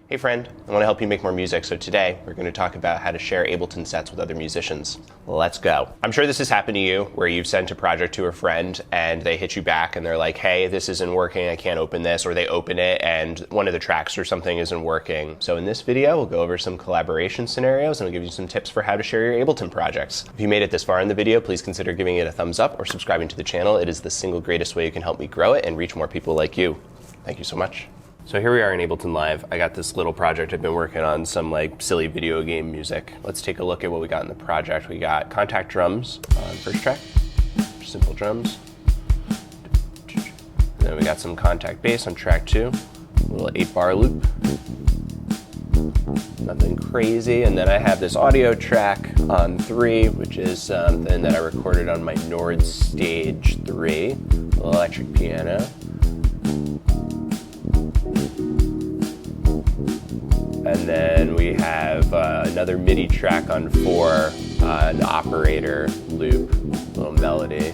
Hey friend, I want to help you make more music, so today we're going to talk about how to share Ableton sets with other musicians. Let's go. I'm sure this has happened to you, where you've sent a project to a friend and they hit you back and they're like, hey, this isn't working, I can't open this, or they open it and one of the tracks or something isn't working. So in this video, we'll go over some collaboration scenarios and I'll give you some tips for how to share your Ableton projects. If you made it this far in the video, please consider giving it a thumbs up or subscribing to the channel. It is the single greatest way you can help me grow it and reach more people like you. Thank you so much. So here we are in Ableton Live. I got this little project I've been working on, some like silly video game music. Let's take a look at what we got in the project. We got contact drums on first track, simple drums. And then we got some contact bass on track 2, a little 8-bar loop. Nothing crazy. And then I have this audio track on 3, which is something that I recorded on my Nord Stage 3, a little electric piano. And then we have another MIDI track on 4, an operator loop, a little melody.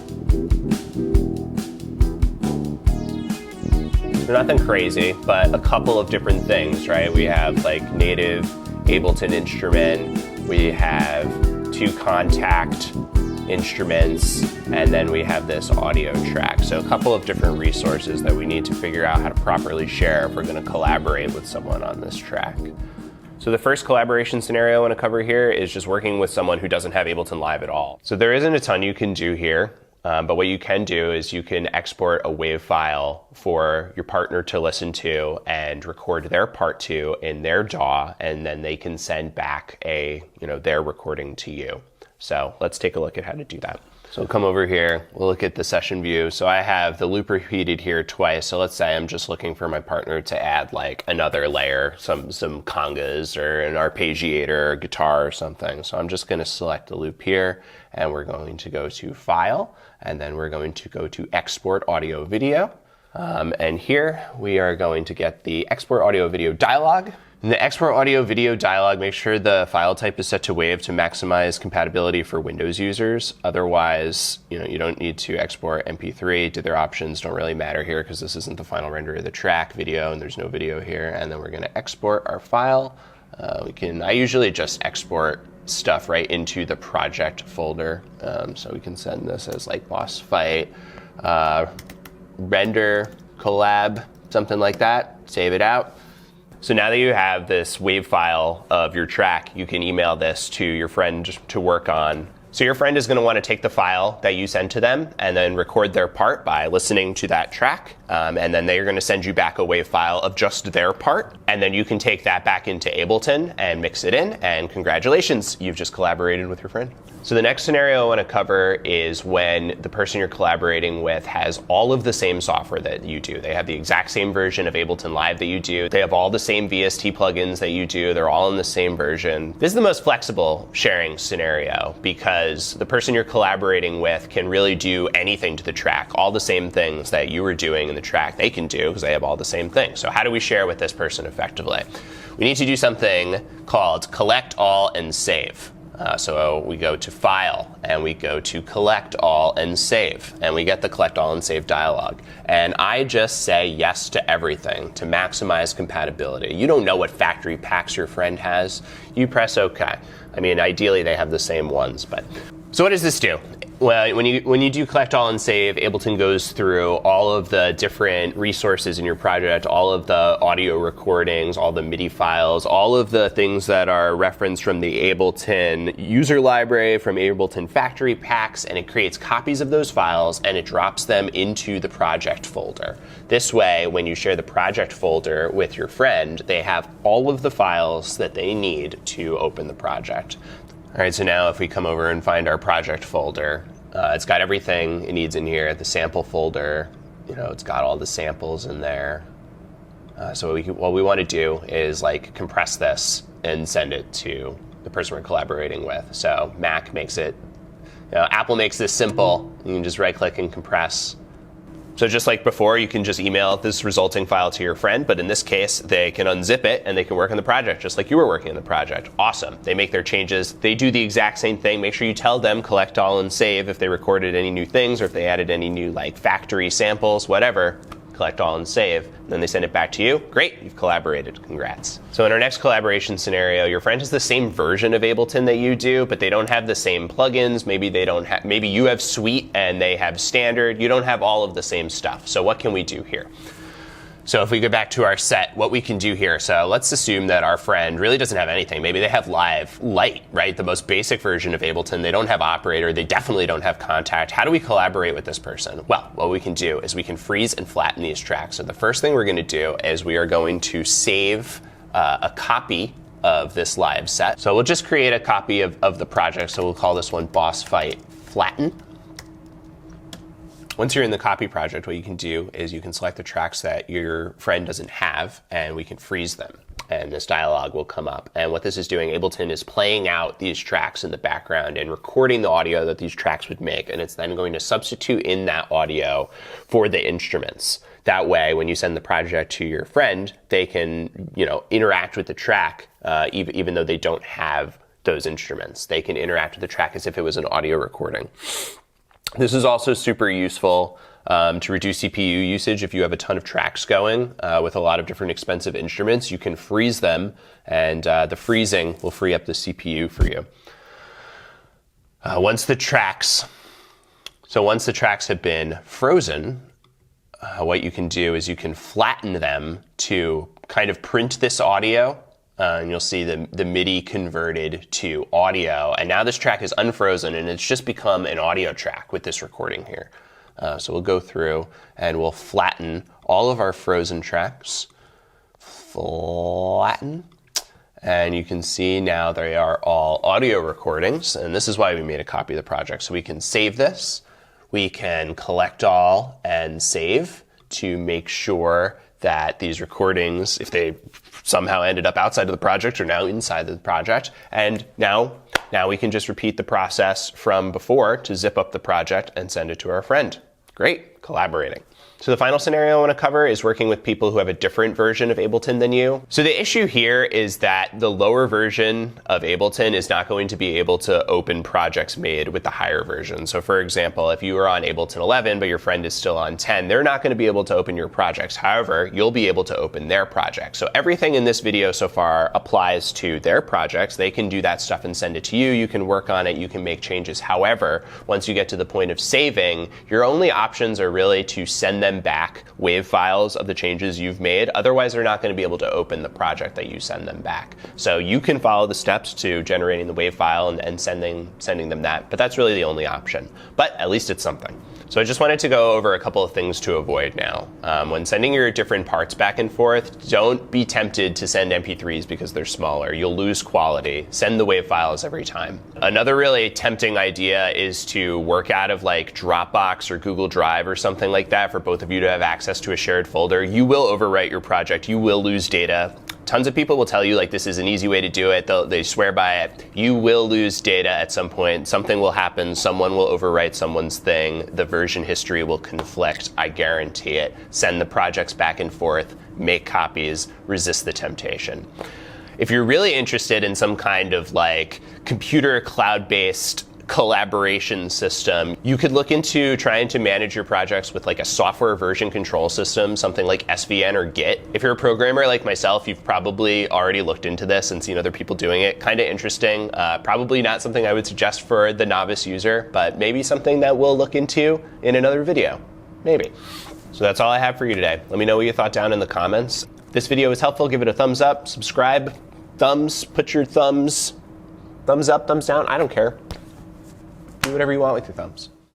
So nothing crazy, but a couple of different things, right? We have like native Ableton instrument, we have 2 contact instruments, and then we have this audio track. So a couple of different resources that we need to figure out how to properly share if we're going to collaborate with someone on this track. So the first collaboration scenario I want to cover here is just working with someone who doesn't have Ableton Live at all. So there isn't a ton you can do here, but what you can do is you can export a WAV file for your partner to listen to and record their part to in their DAW, and then they can send back their recording to you. So let's take a look at how to do that. So we'll come over here, we'll look at the session view. So I have the loop repeated here twice. So let's say I'm just looking for my partner to add like another layer, some congas or an arpeggiator or guitar or something. So I'm just gonna select the loop here and we're going to go to File, and then we're going to go to Export Audio Video. And here we are going to get the Export Audio Video dialog. In the Export Audio Video dialog, make sure the file type is set to WAV to maximize compatibility for Windows users. Otherwise, you don't need to export MP3. The other options don't really matter here because this isn't the final render of the track video and there's no video here. And then we're going to export our file. I usually just export stuff right into the project folder. So we can send this as like boss fight, render, collab, something like that. Save it out. So now that you have this WAV file of your track, you can email this to your friend to work on. So your friend is going to want to take the file that you send to them and then record their part by listening to that track. And then they're going to send you back a WAV file of just their part. And then you can take that back into Ableton and mix it in. And congratulations, you've just collaborated with your friend. So the next scenario I want to cover is when the person you're collaborating with has all of the same software that you do. They have the exact same version of Ableton Live that you do. They have all the same VST plugins that you do. They're all in the same version. This is the most flexible sharing scenario because the person you're collaborating with can really do anything to the track. All the same things that you were doing in the track, they can do because they have all the same things. So how do we share with this person effectively? We need to do something called collect all and save. So we go to File and we go to Collect All and Save, and we get the Collect All and Save dialog. And I just say yes to everything to maximize compatibility. You don't know what factory packs your friend has. You press OK. I mean, ideally they have the same ones, but. So what does this do? Well, when you do collect all and save, Ableton goes through all of the different resources in your project, all of the audio recordings, all the MIDI files, all of the things that are referenced from the Ableton user library, from Ableton factory packs, and it creates copies of those files and it drops them into the project folder. This way, when you share the project folder with your friend, they have all of the files that they need to open the project. All right, so now if we come over and find our project folder, it's got everything it needs in here. The sample folder, it's got all the samples in there. So what we want to do is like compress this and send it to the person we're collaborating with. So Mac makes it, Apple makes this simple. You can just right click and compress. So just like before, you can just email this resulting file to your friend, but in this case, they can unzip it and they can work on the project just like you were working on the project. Awesome. They make their changes. They do the exact same thing. Make sure you tell them collect all and save if they recorded any new things or if they added any new like factory samples, whatever. collect all and save, and then they send it back to you. Great, you've collaborated, congrats. So in our next collaboration scenario, your friend has the same version of Ableton that you do, but they don't have the same plugins. Maybe you have Suite and they have Standard. You don't have all of the same stuff. So what can we do here? So if we go back to our set, what we can do here, so let's assume that our friend really doesn't have anything. Maybe they have Live Lite, right? The most basic version of Ableton. They don't have Operator. They definitely don't have Contact. How do we collaborate with this person? Well, what we can do is we can freeze and flatten these tracks. So the first thing we're going to do is we are going to save a copy of this live set. So we'll just create a copy of the project. So we'll call this one Boss Fight Flatten. Once you're in the copy project, what you can do is you can select the tracks that your friend doesn't have, and we can freeze them. And this dialog will come up. And what this is doing, Ableton is playing out these tracks in the background and recording the audio that these tracks would make. And it's then going to substitute in that audio for the instruments. That way, when you send the project to your friend, they can, interact with the track, even though they don't have those instruments. They can interact with the track as if it was an audio recording. This is also super useful to reduce CPU usage. If you have a ton of tracks going with a lot of different expensive instruments, you can freeze them, and the freezing will free up the CPU for you. Once the tracks have been frozen, what you can do is you can flatten them to kind of print this audio. And you'll see the MIDI converted to audio. And now this track is unfrozen, and it's just become an audio track with this recording here. So we'll go through and we'll flatten all of our frozen tracks. Flatten. And you can see now they are all audio recordings. And this is why we made a copy of the project. So we can save this. We can collect all and save to make sure that these recordings, if they somehow ended up outside of the project, are now inside of the project. And now we can just repeat the process from before to zip up the project and send it to our friend. Great, collaborating. So the final scenario I want to cover is working with people who have a different version of Ableton than you. So the issue here is that the lower version of Ableton is not going to be able to open projects made with the higher version. So for example, if you are on Ableton 11, but your friend is still on 10, they're not going to be able to open your projects. However, you'll be able to open their projects. So everything in this video so far applies to their projects. They can do that stuff and send it to you. You can work on it. You can make changes. However, once you get to the point of saving, your only options are really to send them back WAV files of the changes you've made. Otherwise, they're not going to be able to open the project that you send them back. So you can follow the steps to generating the WAV file and sending them that, but that's really the only option. But at least it's something. So I just wanted to go over a couple of things to avoid now. When sending your different parts back and forth, don't be tempted to send MP3s because they're smaller. You'll lose quality. Send the WAV files every time. Another really tempting idea is to work out of like Dropbox or Google Drive or something like that for both of you to have access to a shared folder. You will overwrite your project. You will lose data. Tons of people will tell you like this is an easy way to do it. They swear by it. You will lose data at some point. Something will happen. Someone will overwrite someone's thing. The version history will conflict. I guarantee it. Send the projects back and forth. Make copies. Resist the temptation. If you're really interested in some kind of like computer cloud-based collaboration system, you could look into trying to manage your projects with like a software version control system, something like SVN or Git. If you're a programmer like myself, you've probably already looked into this and seen other people doing it. Kind of interesting. Probably not something I would suggest for the novice user, but maybe something that we'll look into in another video. Maybe. So that's all I have for you today. Let me know what you thought down in the comments. If this video was helpful, give it a thumbs up, subscribe, thumbs, put your thumbs up, thumbs down, I don't care. Do whatever you want with your thumbs.